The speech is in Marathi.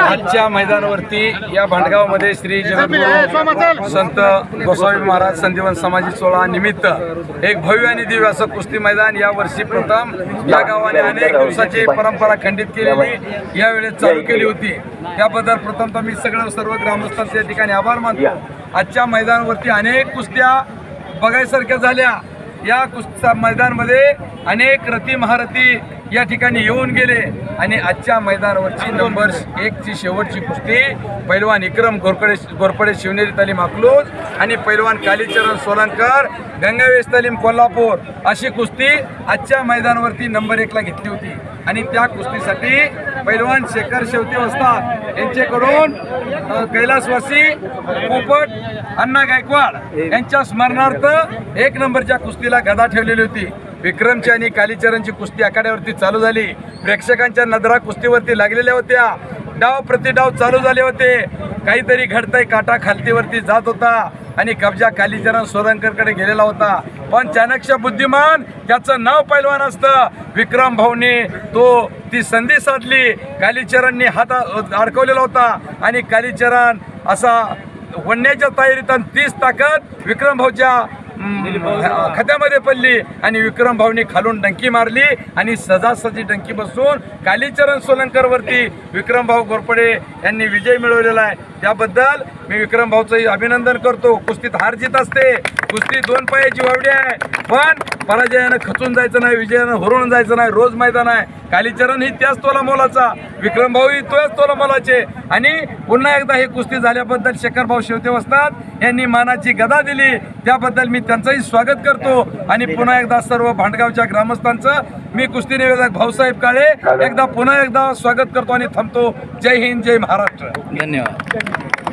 आजच्या मैदानावरती या भांडगावमध्ये श्री जगद्गुरू संत गोसावी महाराज संजीवन समाजी सोहळा निमित्त एक भव्य आणि दिव्य असं कुस्ती मैदान या वर्षी प्रथम या गावाने अनेक दिवसाची परंपरा खंडित केलेली यावेळेस चालू केली होती। त्याबद्दल प्रथमतः मी सर्व ग्रामस्थांचे या ठिकाणी आभार मानतो। आजच्या मैदानावरती अनेक कुस्त्या बघायसारख्या झाल्या। या कुस्ती मैदानामध्ये अनेक रथी महारथी या ठिकाणी येऊन गेले आणि आजच्या मैदानावरची नंबर 1 ची शेवटची कुस्ती पैलवान विक्रम घोरपडे शिवनेरी तालीम अकलूज आणि पैलवान कालीचरण सोलंकर गंगावेश तालीम कोल्हापूर अशी कुस्ती आजच्या मैदानावरती नंबर 1 ला घेतली होती। आणि त्या कुस्तीसाठी पैलवान शेखर शेवते वस्ताद यांच्याकडून कैलासवासी पोपट अण्णा गायकवाड यांच्या स्मरणार्थ 1 नंबरच्या कुस्तीला गदा ठेवलेली होती। विक्रमची आणि कालीचरणची कुस्ती आखाड्यावरती चालू झाली। प्रेक्षकांच्या नजरा कुस्तीवरती लागलेल्या होत्या। डाव प्रतिडाव चालू झाले होते। काहीतरी घडतंय, काटा खालतीवरती जात होता आणि कब्जा कालीचरण सोलंकरकडे गेलेला होता। पण चाणक्य बुद्धिमान त्याचं नाव पैलवान असतं। विक्रम भाऊने ती संधी साधली। कालीचरणने हात अडकवलेला होता आणि कालीचरण असा वणण्याच्या तयारीत 30 ताकद विक्रम भाऊच्या खात्यामध्ये पडली आणि विक्रम भाऊनी खालून डंकी मारली आणि सजासजी डंकी बसून कालीचरण सोलंकर वरती विक्रम भाऊ घोरपडे यांनी विजय मिळवलेला आहे। त्याबद्दल मी विक्रम भाऊचं अभिनंदन करतो। कुस्तीत हार जीत असते, कुस्ती 2 पायाची वावडी आहे, पण पराजयानं खचून जायचं नाही, विजयानं हुरळून जायचं नाही। रोज मैदान आहे। कालीचरण ही त्याच तोला मोलाचा, विक्रम भाऊ ही तोच तोला मोलाचे। आणि पुन्हा एकदा ही कुस्ती झाल्याबद्दल शेखर भाऊ शेवते वस्ताद यांनी मानाची गदा दिली, त्याबद्दल मी त्यांचंही स्वागत करतो। आणि पुन्हा एकदा सर्व भांडगावच्या ग्रामस्थांचं मी कुस्ती निवेदक भाऊसाहेब काळे पुन्हा एकदा स्वागत करतो आणि थांबतो। जय हिंद, जय महाराष्ट्र, धन्यवाद।